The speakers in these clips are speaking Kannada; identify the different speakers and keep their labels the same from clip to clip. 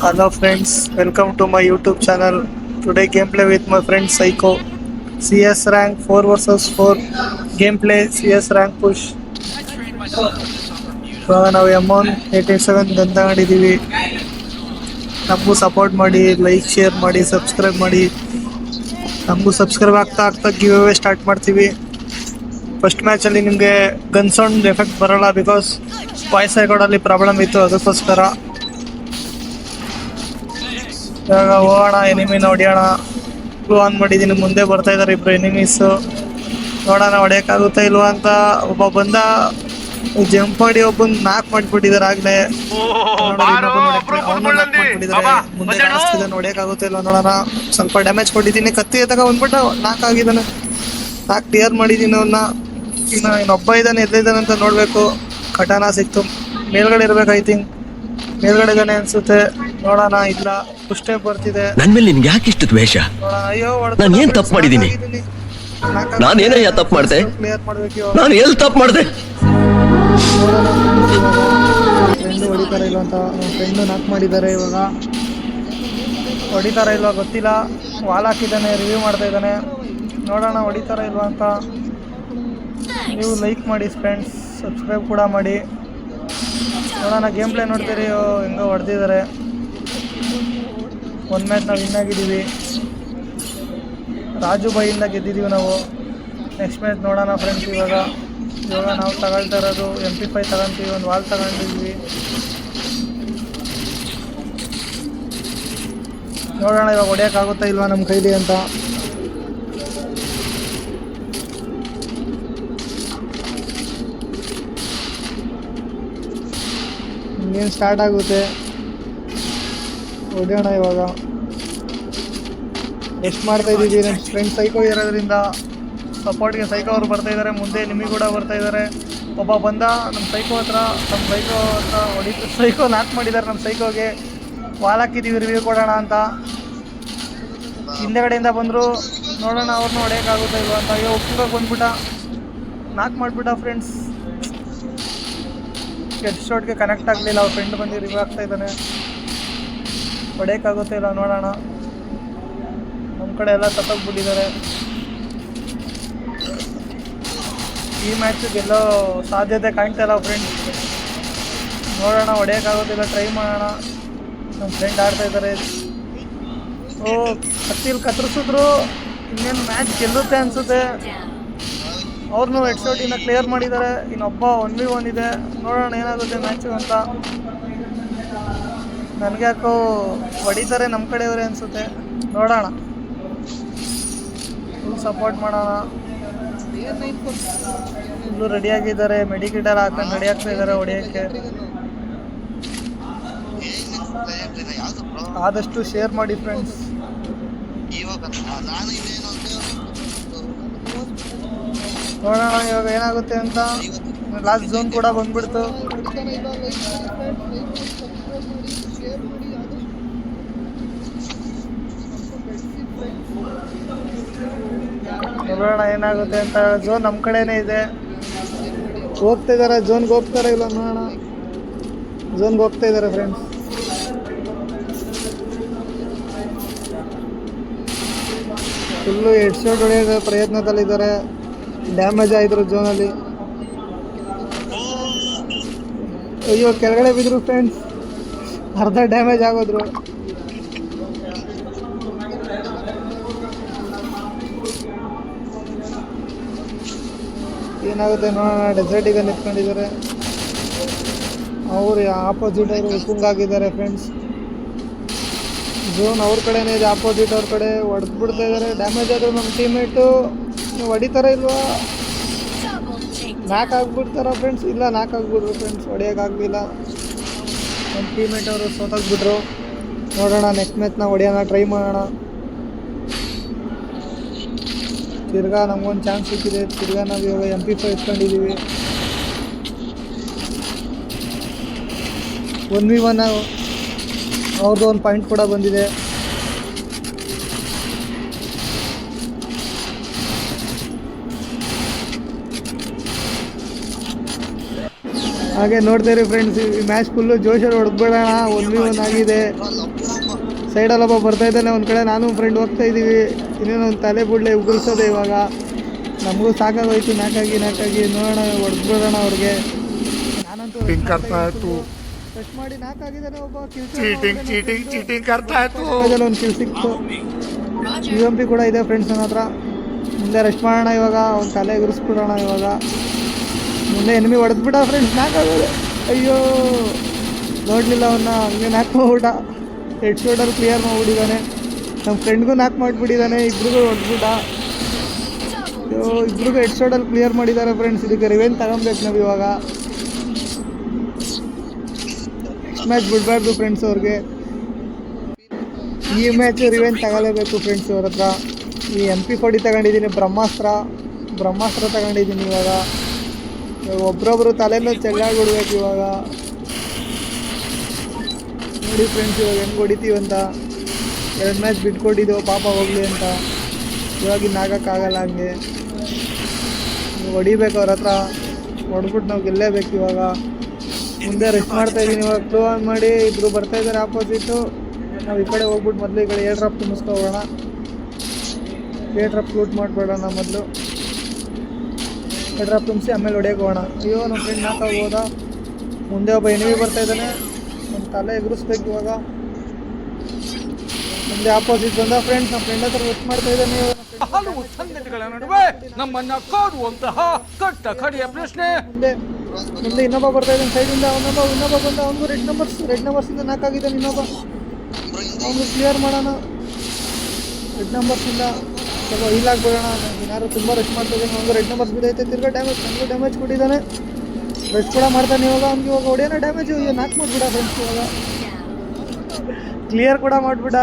Speaker 1: Hello friends, welcome to my YouTube channel. Today gameplay with my friend Psycho. CS rank 4 versus 4 gameplay CS rank push. ಇವಾಗ ನಾವು M187 ಗಂತ ಮಾಡಿದ್ದೀವಿ. ನಮಗೂ ಸಪೋರ್ಟ್ ಮಾಡಿ, ಲೈಕ್ ಶೇರ್ ಮಾಡಿ, ಸಬ್ಸ್ಕ್ರೈಬ್ ಮಾಡಿ. ನಮಗೂ ಸಬ್ಸ್ಕ್ರೈಬ್ ಆಗ್ತಾ ಆಗ್ತಾ ಗಿವ್ ಅವೇ ಸ್ಟಾರ್ಟ್ ಮಾಡ್ತೀವಿ. ಫಸ್ಟ್ ಮ್ಯಾಚಲ್ಲಿ ನಿಮಗೆ ಗನ್ ಸೌಂಡ್ ಎಫೆಕ್ಟ್ ಬರೋಲ್ಲ ಬಿಕಾಸ್ ವಾಯ್ಸ್ ರೆಕಾರ್ಡಲ್ಲಿ ಪ್ರಾಬ್ಲಮ್ ಇತ್ತು, ಅದಕ್ಕೋಸ್ಕರ. ಇವಾಗ ಹೋಗೋಣ, ಎನಿಮಿನ ಹೊಡಿಯೋಣ. ಬ್ಲೂ ಆನ್ ಮಾಡಿದ್ದೀನಿ, ಮುಂದೆ ಬರ್ತಾ ಇದ್ದಾರೆ ಇಬ್ರು ಎನಿಮೀಸು. ನೋಡೋಣ ಹೊಡೆಯೋಕ್ಕಾಗುತ್ತಾ ಇಲ್ವಾ ಅಂತ. ಒಬ್ಬ ಬಂದ ಜಂಪ್ ಮಾಡಿ ಒಬ್ಬನ್ ನಾಕ್ ಮಾಡಿಬಿಟ್ಟಿದ್ದಾರೆ ಆಗ್ಲೇ. ಅವನು ನಾಕ್ ಮಾಡ್ಬಿಟ್ಟಿದ್ದಾರೆ. ಮುಂದೆ ಕಾಣಿಸ್ತಿದ್ದಾನೆ, ಹೊಡೆಯೋಕ್ಕಾಗುತ್ತಾ ಇಲ್ಲ ನೋಡೋಣ. ಸ್ವಲ್ಪ ಡ್ಯಾಮೇಜ್ ಕೊಟ್ಟಿದ್ದೀನಿ, ಕತ್ತಿ ಎತ್ತಾಗ ಬಂದ್ಬಿಟ್ಟು ನಾಕ್ ಆಗಿದ್ದಾನೆ. ನಾಕ್ ಕ್ಲಿಯರ್ ಮಾಡಿದ್ದೀನಿ ಅವನ್ನ. ಇನ್ನೊಬ್ಬ ಇದ್ದಾನೆ, ಎಲ್ಲಿದ್ದಾನೆ ಅಂತ ನೋಡಬೇಕು. ಕಟಾನ ಸಿಕ್ತು, ಮೇಲ್ಗಡೆ ಇರ್ಬೇಕು ಐ ಥಿಂಕ್. ಮೇಲ್ಗಡೆಗಾನೆ ಅನ್ಸುತ್ತೆ, ನೋಡೋಣ. ಇಲ್ಲ, ಪುಷ್ಟೇ ಬರ್ತಿದೆ.
Speaker 2: ನನ್ ಮೇಲೆ ನಿನ್ಗೆ ಯಾಕೆ ಇಷ್ಟು ದ್ವೇಷ?
Speaker 1: ಅಯ್ಯೋ,
Speaker 2: ನಾನು ಏನ್ ತಪ್ಪು ಮಾಡಿದೀನಿ? ನಾನು ಏನಯ್ಯ ತಪ್ಪು ಮಾಡಿದೆ?
Speaker 1: ಕ್ಲಿಯರ್ ಮಾಡ್ಬೇಕು.
Speaker 2: ನಾನು ಎಲ್ಲಿ ತಪ್ಪು ಮಾಡಿದೆ?
Speaker 1: ಫ್ರೆಂಡ್ ಹೊಡಿತಾರ ಇಲ್ಲ ಅಂತ, ಫ್ರೆಂಡು ನಾಕ್ ಮಾಡಿದ್ದಾರೆ. ಇವಾಗ ಹೊಡಿತಾರ ಇಲ್ವಾ ಗೊತ್ತಿಲ್ಲ. ವಾಲ್ ಹಾಕಿದ್ದಾನೆ, ರಿವ್ಯೂ ಮಾಡ್ತಾ ಇದ್ದಾನೆ. ನೋಡೋಣ ಹೊಡಿತಾರ ಇಲ್ವಾ ಅಂತ. ನೀವು ಲೈಕ್ ಮಾಡಿ ಫ್ರೆಂಡ್ಸ್, ಸಬ್ಸ್ಕ್ರೈಬ್ ಕೂಡ ಮಾಡಿ. ನೋಡೋಣ ಗೇಮ್ ಪ್ಲೇ ನೋಡ್ತೀರಿ. ಹೆಂಗೋ ಹೊಡೆದಿದ್ದಾರೆ. ಒಂದು ಮ್ಯಾಚ್ ನಾವು ವಿನ್ ಆಗಿದ್ದೀವಿ. ರಾಜು ಬಾಯಿಂದ ಗೆದ್ದಿದ್ದೀವಿ ನಾವು. ನೆಕ್ಸ್ಟ್ ಮ್ಯಾಚ್ ನೋಡೋಣ ಫ್ರೆಂಡ್ಸ್. ಇವಾಗ ನಾವು ತಗೊಳ್ತಾ ಇರೋದು MP5 ತಗೊಂತೀವಿ. ಒಂದು ವಾಲ್ ತಗೊಂಡಿದ್ವಿ. ನೋಡೋಣ ಇವಾಗ ಹೊಡೆಯೋಕ್ಕಾಗುತ್ತಾ ಇಲ್ವಾ ನಮ್ಮ ಕೈಲಿ ಅಂತ. ಇನ್ನೇನು ಸ್ಟಾರ್ಟ್ ಆಗುತ್ತೆ, ಹೊಡೆಯೋಣ ಇವಾಗ. ಎಷ್ಟು ಮಾಡ್ತಾ ಇದ್ದೀವಿ ನಮ್ಮ ಫ್ರೆಂಡ್ ಸೈಕೋ ಇರೋದ್ರಿಂದ ಸಪೋರ್ಟ್ಗೆ ಸೈಕೋ ಅವರು ಬರ್ತಾಯಿದ್ದಾರೆ. ಮುಂದೆ ನಿಮಗೆ ಕೂಡ ಬರ್ತಾಯಿದ್ದಾರೆ. ಒಬ್ಬ ಬಂದ ನಮ್ಮ ಸೈಕೋ ಹತ್ರ ಹೊಡಿತು. ಸೈಕೋ ನಾಕ್ ಮಾಡಿದ್ದಾರೆ ನಮ್ಮ ಸೈಕೋಗೆ. ವಾಲ್ ಹಾಕಿದ್ದೀವಿ ರಿವ್ಯೂ ಕೊಡೋಣ ಅಂತ. ಹಿಂದೆಗಡೆಯಿಂದ ಬಂದರು. ನೋಡೋಣ ಅವ್ರನ್ನ ಹೊಡೆಯೋಕ್ಕಾಗುತ್ತಾ ಇಲ್ವಾ ಅಂತ. ಅಯ್ಯೋ, ಉಪ್ಪಿಗೆ ಬಂದ್ಬಿಟ್ಟ, ನಾಕ್ ಮಾಡಿಬಿಟ್ಟ ಫ್ರೆಂಡ್ಸ್. ಹೆಡ್ ಶಾಟ್ಗೆ ಕನೆಕ್ಟ್ ಆಗಲಿಲ್ಲ. ಅವ್ರ ಫ್ರೆಂಡ್ ಬಂದು ರಿವ್ಯೂ ಆಗ್ತಾ ಇದ್ದಾನೆ. ಹೊಡೆಯೋಕ್ಕಾಗುತ್ತೆ ಇಲ್ಲ ನೋಡೋಣ. ನಮ್ಮ ಕಡೆ ಎಲ್ಲ ಸತ್ತೋಗ್ಬಿಟ್ಟಿದ್ದಾರೆ. ಈ ಮ್ಯಾಚ್ ಗೆಲ್ಲೋ ಸಾಧ್ಯತೆ ಕಾಣ್ತಾ ಇಲ್ಲ ಫ್ರೆಂಡ್ಸ್. ನೋಡೋಣ ಹೊಡೆಯೋಕ್ಕಾಗೋದಿಲ್ಲ, ಟ್ರೈ ಮಾಡೋಣ. ನಮ್ಮ ಫ್ರೆಂಡ್ ಆಡ್ತಾ ಇದ್ದಾರೆ. ಕತ್ತಿಲ್ ಕತ್ತರಿಸಿದ್ರು. ಇನ್ನೇನು ಮ್ಯಾಚ್ ಗೆಲ್ಲುತ್ತೆ ಅನಿಸುತ್ತೆ. ಅವ್ರನ್ನೂ ಹೆಡ್ ಶಾಟಿಂದ ಕ್ಲಿಯರ್ ಮಾಡಿದ್ದಾರೆ. ಇನ್ನೊಬ್ಬ 1v1 ಇದೆ. ನೋಡೋಣ ಏನಾಗುತ್ತೆ ಮ್ಯಾಚು ಅಂತ. ನನಗೆ ಯಾಕೋ ಹೊಡಿತಾರೆ ನಮ್ಮ ಕಡೆಯವರೇ ಅನಿಸುತ್ತೆ. ನೋಡೋಣ, ಫುಲ್ ಸಪೋರ್ಟ್ ಮಾಡೋಣ. ಇಲ್ಲೂ ರೆಡಿಯಾಗಿದ್ದಾರೆ, ಮೆಡಿಕಿಟೆಲ್ಲ ಹಾಕೊಂಡು ರೆಡಿ ಆಗ್ತಾ ಇದ್ದಾರೆ ಹೊಡೆಯೋಕ್ಕೆ. ಆದಷ್ಟು ಶೇರ್ ಮಾಡಿ ಫ್ರೆಂಡ್ಸ್. ನೋಡೋಣ ಇವಾಗ ಏನಾಗುತ್ತೆ ಅಂತ. ಲಾಸ್ಟ್ ಝೋನ್ ಕೂಡ ಬಂದ್ಬಿಡ್ತು. ನೋಡೋಣ ಏನಾಗುತ್ತೆ ಅಂತ. ಝೋನ್ ನಮ್ಮ ಕಡೆನೇ ಇದೆ. ಹೋಗ್ತಾ ಇದ್ದಾರೆ, ಝೋನ್ಗೆ ಹೋಗ್ತಾರೆ ಇಲ್ಲ ನೋಡೋಣ. ಝೋನ್ಗೆ ಹೋಗ್ತಾ ಇದ್ದಾರೆ ಫ್ರೆಂಡ್ಸ್. ಫುಲ್ಲು ಹೆಡ್ ಶಾಟ್ ಹೊಡೆಯೋ ಪ್ರಯತ್ನದಲ್ಲಿದ್ದಾರೆ. ಡ್ಯಾಮೇಜ್ ಆಯಿದ್ರು ಝೋನಲ್ಲಿ. ಅಯ್ಯೋ, ಕೆಳಗಡೆ ಬಿದ್ದರು ಫ್ರೆಂಡ್ಸ್. ಅರ್ಧ ಡ್ಯಾಮೇಜ್ ಆಗೋದ್ರು. ಏನಾಗುತ್ತೆ ನೋಡೋಣ. ಡೆಸರ್ಟಿಗೆ ನಿಂತ್ಕೊಂಡಿದ್ದಾರೆ. ಅವರು ಆಪೋಸಿಟ್ ಅವರು ಉಪ್ಪುಂಗಾಗಿದ್ದಾರೆ ಫ್ರೆಂಡ್ಸ್. ಝೋನ್ ಅವ್ರ ಕಡೆನೇ ಇದೆ, ಆಪೋಸಿಟ್ ಅವ್ರ ಕಡೆ ಹೊಡೆದ್ಬಿಡ್ತಾ ಇದ್ದಾರೆ. ಡ್ಯಾಮೇಜ್ ಆದರೂ ನಮ್ಮ ಟೀಮೇಟು ಹೊಡಿತಾರ ಇಲ್ವಾ? ನಾಕ್ ಆಗ್ಬಿಡ್ತಾರ ಫ್ರೆಂಡ್ಸ್. ಇಲ್ಲ, ನಾಕ್ ಆಗ್ಬಿಟ್ರು ಫ್ರೆಂಡ್ಸ್. ಹೊಡೆಯೋಕ್ಕಾಗಲಿಲ್ಲ. ನಮ್ಮ ಟೀಮೇಟ್ ಅವರು ಸೋತಾಗ್ಬಿಟ್ರು. ನೋಡೋಣ ನೆಕ್ಸ್ಟ್ ಮ್ಯಾಚ್ನ ಹೊಡೆಯೋಣ, ಟ್ರೈ ಮಾಡೋಣ. ತಿರ್ಗಾ ನಮಗೊಂದು ಚಾನ್ಸ್ ಸಿಕ್ಕಿದೆ. ತಿರ್ಗಾ ನಾವು ಇವಾಗ MP5 ಇಟ್ಕೊಂಡಿದ್ದೀವಿ. 1v1 ಅವ್ರದ್ದು ಒಂದು ಪಾಯಿಂಟ್ ಕೂಡ ಬಂದಿದೆ. ಹಾಗೆ ನೋಡ್ತೀರಿ ಫ್ರೆಂಡ್ಸ್, ಈ ಮ್ಯಾಚ್ ಫುಲ್ಲು ಜೋಶಲ್ಲಿ ಹೊಡೆದ್ಬಿಡೋಣ. 1v1 ಆಗಿದೆ. ಸೈಡಲ್ಲೊಬ್ಬ ಬರ್ತಾ ಇದ್ದಾನೆ, ಒಂದು ಕಡೆ ನಾನು ಫ್ರೆಂಡ್ ಹೋಗ್ತಾ ಇದ್ದೀವಿ. ಇನ್ನೇನು ಒಂದು ತಲೆ ಬುಡ್ಲೆ ಉಗುಳಿಸೋದೆ ಇವಾಗ. ನಮಗೂ ಸಾಕಾಗೋಯ್ತು ನಾಲ್ಕಾಗಿ ನೋಡೋಣ, ಹೊಡೆದ್ಬಿಡೋಣ ಅವ್ರಿಗೆ. ನಾನಂತೂ ಟಚ್ ಮಾಡಿ ನಾಲ್ಕಾಗಿದ್ದಾನೆ ಒಬ್ಬ. ಒಂದು ಕಿಲ್ ಸಿಕ್ತು. UMP ಕೂಡ ಇದೆ ಫ್ರೆಂಡ್ಸ್ ನನ್ನ ಹತ್ರ. ಮುಂದೆ ರೆಸ್ಟ್ ಮಾಡೋಣ ಇವಾಗ, ಒಂದು ತಲೆ ಎಗುರಿಸ್ಬಿಡೋಣ ಇವಾಗ. ಮುಂದೆ ಎನಿಮಿ ಹೊಡೆದ್ಬಿಟ್ಟ ಫ್ರೆಂಡ್ಸ್, ನಾಲ್ಕಾಗೋದು. ಅಯ್ಯೋ ನೋಡಲಿಲ್ಲ ಅವನ್ನ, ಹಂಗೆ ನಾಲ್ಕು ಮಾಡ್ಬಿಟ್ಟ. ಹೆಡ್ ಶೋಲ್ಡರ್ ಕ್ಲಿಯರ್ ಮಾಡ್ಬಿಟ್ಟಿದ್ದಾನೆ. ನಮ್ಮ ಫ್ರೆಂಡ್ಗೂ ನಾಲ್ಕು ಮಾಡಿಬಿಟ್ಟಿದ್ದಾನೆ. ಇಬ್ರಿಗೂ ಹೊಡೆದ್ಬಿಟ್ಟ. ಅಯ್ಯೋ ಇಬ್ರಿಗೂ ಹೆಡ್ ಶೋಲ್ಡರ್ ಕ್ಲಿಯರ್ ಮಾಡಿದ್ದಾರೆ ಫ್ರೆಂಡ್ಸ್. ಇದಕ್ಕೆ ರಿವೆಂಜ್ ತಗೊಬೇಕು ನಾವು ಇವಾಗ. ಮ್ಯಾಚ್ ಬಿಡಬಾರ್ದು ಫ್ರೆಂಡ್ಸ್ ಅವ್ರಿಗೆ. ಈ ಮ್ಯಾಚು ರಿವೆಂಜ್ ತಗೊಳ್ಳೇಬೇಕು ಫ್ರೆಂಡ್ಸ್ ಅವ್ರ ಹತ್ರ. ಈ MP40 ತಗೊಂಡಿದ್ದೀನಿ, ಬ್ರಹ್ಮಾಸ್ತ್ರ ತಗೊಂಡಿದ್ದೀನಿ ಇವಾಗ. ಒಬ್ರೊಬ್ರು ತಲೆಯಲ್ಲೂ ಚೆಲ್ಲಾಗ್ಬಿಡ್ಬೇಕು ಇವಾಗ. ನೋಡಿ ಫ್ರೆಂಡ್ಸ್ ಇವಾಗ ಹೆಂಗೆ ಹೊಡಿತೀವಂತ. 2 ಮ್ಯಾಚ್ ಬಿಟ್ಕೊಟ್ಟಿದ್ದೆವು ಪಾಪ ಹೋಗಲಿ ಅಂತ. ಇವಾಗ ಇನ್ನು ಆಗೋಕ್ಕಾಗಲ್ಲ ಹಂಗೆ. ಹೊಡಿಬೇಕು ಅವ್ರ ಹತ್ರ, ಹೊಡೆದ್ಬಿಟ್ಟು ನಾವು ಗೆಲ್ಲೇಬೇಕು ಇವಾಗ. ಮುಂದೆ ರೆಸ್ಟ್ ಮಾಡ್ತಾಯಿದ್ದೀನಿ ಇವಾಗ. ಕ್ಲೂ ಆನ್ ಮಾಡಿ ಇಬ್ಬರು ಬರ್ತಾಯಿದ್ದಾರೆ ಆಪೋಸಿಟು. ನಾವು ಈ ಕಡೆ ಹೋಗ್ಬಿಟ್ಟು ಮೊದಲು ಈ ಕಡೆ ಏರ್ ಡ್ರಾಪ್ ತುಂಬಿಸ್ಕೊ ಹೋಗೋಣ. ಏರ್ ಡ್ರಾಪ್ ಲೂಟ್ ಮಾಡಿಬಿಡೋಣ ಮೊದಲು. ಏರ್ ಡ್ರಾಪ್ ತುಂಬಿಸಿ ಆಮೇಲೆ ಹೊಡೆಯೋಕೆ ಹೋಗೋಣ. ಅಯ್ಯೋ ನಮ್ಮ ಫ್ರೆಂಡ್ ನಾಕಾಗೋದ. ಮುಂದೆ ಒಬ್ಬ ಎನಿಮಿ ಬರ್ತಾಯಿದ್ದಾನೆ, ಒಂದು ತಲೆ ಎದುರಿಸ್ಬೇಕು ಇವಾಗ. ಮುಂದೆ ಆಪೋಸಿಟ್ ಬಂದ ಫ್ರೆಂಡ್ಸ್. ನಮ್ಮ ಫ್ರೆಂಡ್ ಹತ್ರ ರೆಸ್ಟ್ ಮಾಡ್ತಾಯಿದ್ದಾನೆ.
Speaker 3: ಹಲವು ಸಂಗತಿಗಳ ನಡುವೆ ನಮ್ಮನ್ನ ಕಾಡುವಂತಹ ಕಟ್ಟ ಕಡೆಯ ಪ್ರಶ್ನೆ.
Speaker 1: ಮುಂದೆ ಇನ್ನೊಬ್ಬ ಬರ್ತಾ ಇದ್ದಾನೆ ಸೈಡಿಂದ. ಇನ್ನೊಬ್ಬ ಬಂದ, ಅವನಿಗೂ ರೆಡ್ ನಂಬರ್ಸಿಂದ ನಾಲ್ಕಾಗಿದ್ದಾನೆ. ಇನ್ನೊಬ್ಬ ಅವನು ಕ್ಲಿಯರ್ ಮಾಡೋಣ. ರೆಡ್ ನಂಬರ್ಸಿಂದ ಸ್ವಲ್ಪ ಹೀಲ್ ಆಗಿಬಿಡೋಣ. ಏನಾದ್ರು ತುಂಬ ರೆಸ್ಟ್ ಮಾಡ್ತಾ ಇದ್ದಾನೆ. ಅವ್ನಿಗೆ ರೆಡ್ ನಂಬರ್ಸ್ ಬಿದ್ದೈತೆ. ತಿರ್ಗಾ ನನಗೂ ಡ್ಯಾಮೇಜ್ ಕೊಟ್ಟಿದ್ದಾನೆ. ರೆಸ್ಟ್ ಕೂಡ ಮಾಡ್ತಾನೆ ಇವಾಗ. ಅವ್ನಿಗೆ ಇವಾಗ ಹೊಡೆಯೋಣ ಡ್ಯಾಮೇಜು. ಈಗ ನಾಲ್ಕು ಮಾಡಿಬಿಡ ಫ್ರೆಂಡ್ಸ್ ಇವಾಗ. ಕ್ಲಿಯರ್ ಕೂಡ ಮಾಡಿಬಿಡ.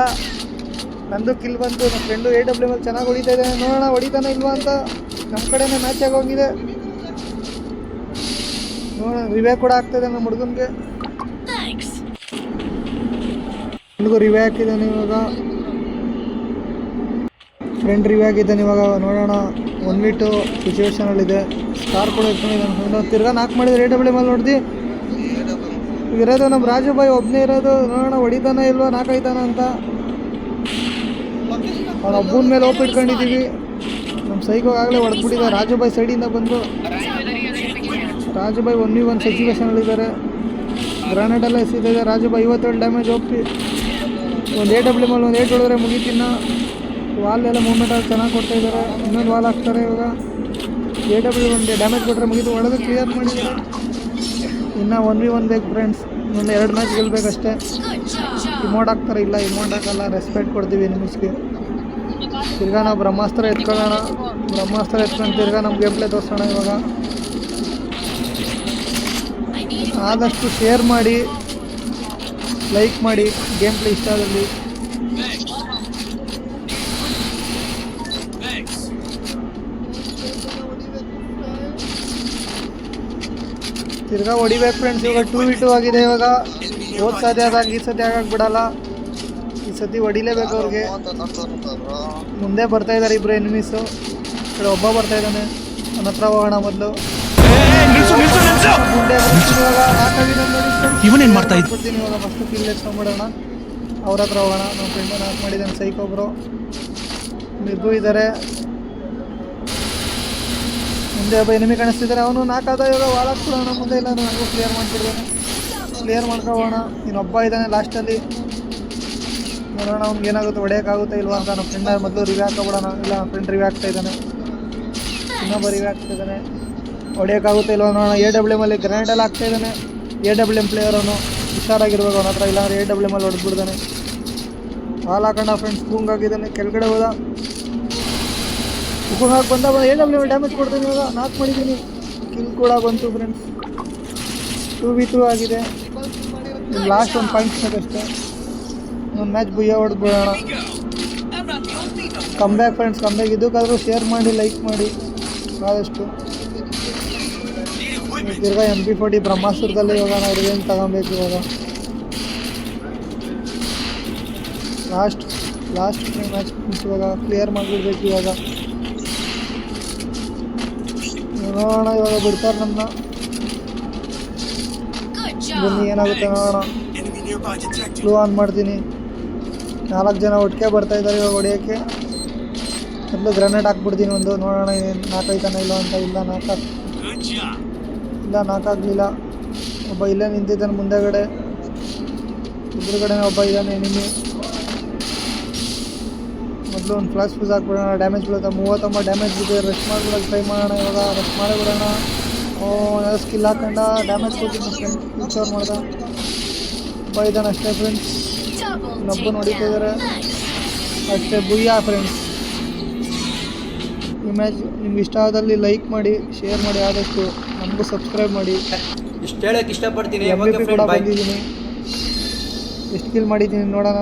Speaker 1: ನಂದು ಕಿಲ್ ಬಂತು. ನಮ್ಮ ಫ್ರೆಂಡು AW ಮೇಲೆ ಚೆನ್ನಾಗಿ ಹೊಡಿತಾ ಇದ್ದಾನೆ. ನೋಡೋಣ ಹೊಡಿತಾನೆ ಇಲ್ವಾ ಅಂತ. ನಮ್ಮ ಕಡೆನೇ ಮ್ಯಾಚ್ ಆಗೋಗಿದೆ. ನೋಡೋಣ ರಿವೇ ಕೂಡ ಆಗ್ತಾಯಿದೆ ನಮ್ಮ ಹುಡುಗನಿಗೆ. ಹುಡುಗ ರಿವೇ ಹಾಕಿದ್ದಾನೆ ಇವಾಗ. ಫ್ರೆಂಡ್ ರಿವೇ ಆಗಿದ್ದಾನೆ ಇವಾಗ. ನೋಡೋಣ 1v2 ಸಿಚುವೇಶನಲ್ಲಿದೆ. ಸ್ಟಾರ್ ಕೂಡ ಇಟ್ಕೊಂಡಿದ್ದಾನೆ ಫ್ರೆಂಡು. ತಿರ್ಗಾ ನಾಲ್ಕು ಮಾಡಿದ್ರೆ AW ಮೇಲೆ ನೋಡ್ದು ಇರೋದು ನಮ್ಮ ರಾಜುಭಾಯಿ ಒಬ್ಬನೇ ಇರೋದು. ನೋಡೋಣ ಹೊಡಿತಾನೆ ಇಲ್ವಾ, ನಾಲ್ಕೈತಾನ ಅಂತ. ಅವನ ಒಬ್ಬನ ಮೇಲೆ ಓಪ್ ಇಟ್ಕೊಂಡಿದ್ದೀವಿ. ನಮ್ಮ ಸೈಕೋಗಾಗಲೇ ಹೊಡೆದ್ಬಿಟ್ಟಿದ್ದ. ರಾಜುಭಾಯಿ ಸೈಡಿಂದ ಬಂದು. ರಾಜುಭಾಯಿ 1v1 ಸಿಚುವೇಶನಲ್ಲಿದ್ದಾರೆ. ಗ್ರಾನೇಡೆಲ್ಲ ಎಸಿದೆ. ರಾಜುಭಾಯಿ 57 ಡ್ಯಾಮೇಜ್ ಹೋಗ್ತಿ. ಒಂದು AW ಮೇಲೆ ಒಂದು 8 ಹೊಡೆದ್ರೆ ಮುಗಿತಿನ್ನ. ವಾಲೆಲ್ಲ ಮೂವ್ಮೆಂಟ್ ಆಗಿ ಚೆನ್ನಾಗಿ ಕೊಡ್ತಾಯಿದ್ದಾರೆ. ಇನ್ನೊಂದು ವಾಲ್ ಹಾಕ್ತಾರೆ ಇವಾಗ. AW ಒಂದು ಡ್ಯಾಮೇಜ್ ಕೊಟ್ಟರೆ ಮುಗಿತು. ಹೊಡೆದು ಕ್ಲಿಯರ್ ಮಾಡಿದ್ದಾರೆ. ಇನ್ನು 1v1 ಬೇಕು ಫ್ರೆಂಡ್ಸ್. ಇನ್ನೊಂದು 2 ಮ್ಯಾಚ್ ಗೆಲ್ಲಬೇಕಷ್ಟೇ. ಇಮೋಟ್ ಹಾಕ್ತಾರೆ. ಇಲ್ಲ ಇಮೋಟ್ ಹಾಕಲ್ಲ, ರೆಸ್ಪೆಕ್ಟ್ ಕೊಡ್ತೀವಿ ನಿಮಿಷ್ಗೆ. ತಿರ್ಗಾ ನಾವು ಬ್ರಹ್ಮಾಸ್ತ್ರ ಎತ್ಕೊಳ್ಳೋಣ. ಬ್ರಹ್ಮಾಸ್ತ್ರ ಎತ್ಕೊಂಡು ತಿರ್ಗಾ ನಮ್ಮ ಗೇಮ್ ಪ್ಲೇ ತೋರಿಸೋಣ ಇವಾಗ. ಆದಷ್ಟು ಶೇರ್ ಮಾಡಿ, ಲೈಕ್ ಮಾಡಿ ಗೇಮ್ ಪ್ಲೇ ಇಷ್ಟ ಆದಲ್ಲಿ. ತಿರ್ಗಾ ಹೊಡಿಬೇಕು ಫ್ರೆಂಡ್ಸ್. ಇವಾಗ 2v2 ಆಗಿದೆ ಇವಾಗ. ಹೋದ ಸತಿ ಆದಾಗ ಈ ಸತಿ ಆಗಕ್ಕೆ ಬಿಡಲ್ಲ. ಈ ಸತಿ ಹೊಡಿಲೇಬೇಕು ಅವ್ರಿಗೆ. ಮುಂದೆ ಬರ್ತಾ ಇದ್ದಾರೆ ಇಬ್ಬರು ಎನಿಮೀಸು. ಕಡೆ ಒಬ್ಬ ಬರ್ತಾ ಇದ್ದಾನೆ. ನನ್ನ ಹತ್ರ ಹೋಗೋಣ ಮೊದಲು.
Speaker 2: ಇವನೇನ್ ಮಾಡ್ತಾ ಇದ್ದ?
Speaker 1: ಇವಾಗ ಫಸ್ಟ್ ಕಿಲ್ ಎತ್ಕೊಂಡ್ಬಿಡೋಣ. ಅವ್ರ ಹತ್ರ ಹೋಗೋಣ. ನಮ್ಮ ಫ್ರೆಂಡ್ ನಾಲ್ಕು ಮಾಡಿದ್ದಾನೆ ಸೈಕೊಬ್ರು. ಇಬ್ಬರು ಇದ್ದಾರೆ. ಮುಂದೆ ಒಬ್ಬ ಎನಿಮಿ ಕಾಣಿಸ್ತಿದ್ದಾರೆ. ಅವನು ನಾಲ್ಕಾದ ಇವಾಗ ವಾಲ್ ಹಾಕ್ಬಿಡೋಣ. ಮುಂದೆ ಇಲ್ಲ ನನಗೂ ಕ್ಲಿಯರ್ ಮಾಡ್ಬಿಡ್ತಾನೆ. ಕ್ಲಿಯರ್ ಮಾಡ್ಕೊಳ್ಳೋಣ. ಇನ್ನೊಬ್ಬ ಇದ್ದಾನೆ ಲಾಸ್ಟಲ್ಲಿ. ನೋಡೋಣ ಅವ್ನಿಗೆ ಏನಾಗುತ್ತೆ, ಹೊಡೆಯೋಕ್ಕಾಗುತ್ತೆ ಇಲ್ವಾ ಅಂತ. ನಮ್ಮ ಫ್ರೆಂಡ್ ಮೊದಲು ರಿವ್ಯೂ ಹಾಕೋಬಿಡೋಣ. ಇಲ್ಲ ನಮ್ಮ ಫ್ರೆಂಡ್ ರಿವ್ಯೂ ಆಗ್ತಾ ಇದ್ದಾನೆ. ಇನ್ನೊಬ್ಬ ರಿವ್ಯೂ ಆಗ್ತಾ ಇದ್ದಾನೆ. ಹೊಡೆಯೋಕ್ಕಾಗುತ್ತೆ ಇಲ್ವಾ ನೋಡೋಣ. AW ಅಲ್ಲಿ ಗ್ರಾನೇಡೆಲ್ಲ ಆಗ್ತಾ ಇದ್ದಾನೆ. AW ಪ್ಲೇಯರ್ ಅವನು. ಹುಷಾರಾಗಿರ್ಬೇಕು ಅವನ ಹತ್ರ. ಇಲ್ಲಾಂದ್ರೆ AW ಅಲ್ಲಿ ಹೊಡೆದ್ಬಿಡ್ತಾನೆ. ಹಾಲ್ ಹಾಕೋಣ ಫ್ರೆಂಡ್ಸ್. ಬೂಂಗ್ ಆಗಿದ್ದಾನೆ. ಕೆಳಗಡೆ ಹೋದ. ಬೂಂಗ್ ಹಾಕಿ ಬಂದ AW ಡ್ಯಾಮೇಜ್ ಕೊಡ್ತೀನಿ ಇವಾಗ. ನಾಲ್ಕು ಮಾಡಿದ್ದೀನಿ. ಕಿಲ್ ಕೂಡ ಬಂತು ಫ್ರೆಂಡ್ಸ್. 2v2 ಆಗಿದೆ. ಲಾಸ್ಟ್ ಒಂದು ಪಾಯಿಂಟ್ಸ್ ಬೇಕಷ್ಟೇ. ಒಂದು ಮ್ಯಾಚ್ ಬುಯ್ಯ ಹೊಡೆದ್ಬಿಡೋಣ. Comeback friends, comeback. ಇದಕ್ಕಾದರೂ ಶೇರ್ ಮಾಡಿ, ಲೈಕ್ ಮಾಡಿ ಆದಷ್ಟು. ತಿರ್ಗಾ MP40 ಬ್ರಹ್ಮಾಸ್ತ್ರದಲ್ಲಿ ಇವಾಗ ನಾವು ರಿವೆಂಜ್ ತಗೊಬೇಕು ಇವಾಗ. ಲಾಸ್ಟ್ ಮ್ಯಾಚ್ ಇವಾಗ ಕ್ಲಿಯರ್ ಮಾಡಿಬಿಡ್ಬೇಕು ಇವಾಗ. ನೋಡೋಣ ಇವಾಗ ಬಿಡ್ತಾರೆ ನಮ್ಮನ್ನ. ಬನ್ನಿ ಏನಾಗುತ್ತೆ ನೋಡೋಣ. ಫ್ಲೂ ಆನ್ ಮಾಡ್ತೀನಿ. 4 ಜನ ಒಟ್ಟಿಗೆ ಬರ್ತಾ ಇದ್ದಾರೆ ಇವಾಗ ಹೊಡೆಯೋಕ್ಕೆ. ಮೊದಲು ಗ್ರೆನೇಡ್ ಹಾಕ್ಬಿಡ್ತೀನಿ ಒಂದು, ನೋಡೋಣ ಏನು ನಾಲ್ಕೈತಾನ ಇಲ್ಲ ಅಂತ. ಇಲ್ಲ ನಾಲ್ಕಾಗಲಿಲ್ಲ. ಒಬ್ಬ ಇಲ್ಲೇ ನಿಂತಿದ್ದಾನೆ ಮುಂದೆಗಡೆ, ಎದುರುಗಡೆ ಒಬ್ಬ ಇದ್ದಾನೆ ಎನಿಮಿ. ಮೊದಲು ಒಂದು ಫ್ಲಾಶ್ ಫ್ಯೂಸ್ ಹಾಕ್ಬಿಡೋಣ, ಡ್ಯಾಮೇಜ್ ಬೀಳುತ್ತೆ. 39 ಡ್ಯಾಮೇಜ್ ಬಿದ್ದಿದೆ. ರಶ್ ಮಾಡ್ಬಿಡೋಕೆ ಟ್ರೈ ಮಾಡೋಣ ಇವಾಗ, ರಶ್ ಮಾಡಿಬಿಡೋಣ. ಸ್ಕಿಲ್ ಹಾಕೊಂಡ ಡ್ಯಾಮೇಜ್ ಕೊಟ್ಟಿದ್ದು ಫ್ರೆಂಡ್ ಅವ್ರು ಮಾಡ್ದ. ಒಬ್ಬ ಇದ್ದಾನೆ ಅಷ್ಟೇ ಫ್ರೆಂಡ್ಸ್, ಇನ್ನೊಬ್ಬ ನೋಡಿತಾ ಇದ್ದಾರೆ ಅಷ್ಟೇ. ಬುಯ್ಯಾ ಫ್ರೆಂಡ್ಸ್. ಇಮೇಜ್ ನಿಮ್ಗೆ ಇಷ್ಟ ಆದಲ್ಲಿ ಲೈಕ್ ಮಾಡಿ, ಶೇರ್ ಮಾಡಿ, ಆದಷ್ಟು ನಮಗೂ ಸಬ್ಸ್ಕ್ರೈಬ್ ಮಾಡಿ.
Speaker 4: ಇಷ್ಟು ಹೇಳಕ್ಕೆ ಇಷ್ಟಪಡ್ತೀನಿ.
Speaker 1: MVP ಕೂಡ ಬಂದಿದ್ದೀನಿ. ಎಷ್ಟು ಕಿಲ್ ಮಾಡಿದ್ದೀನಿ ನೋಡೋಣ.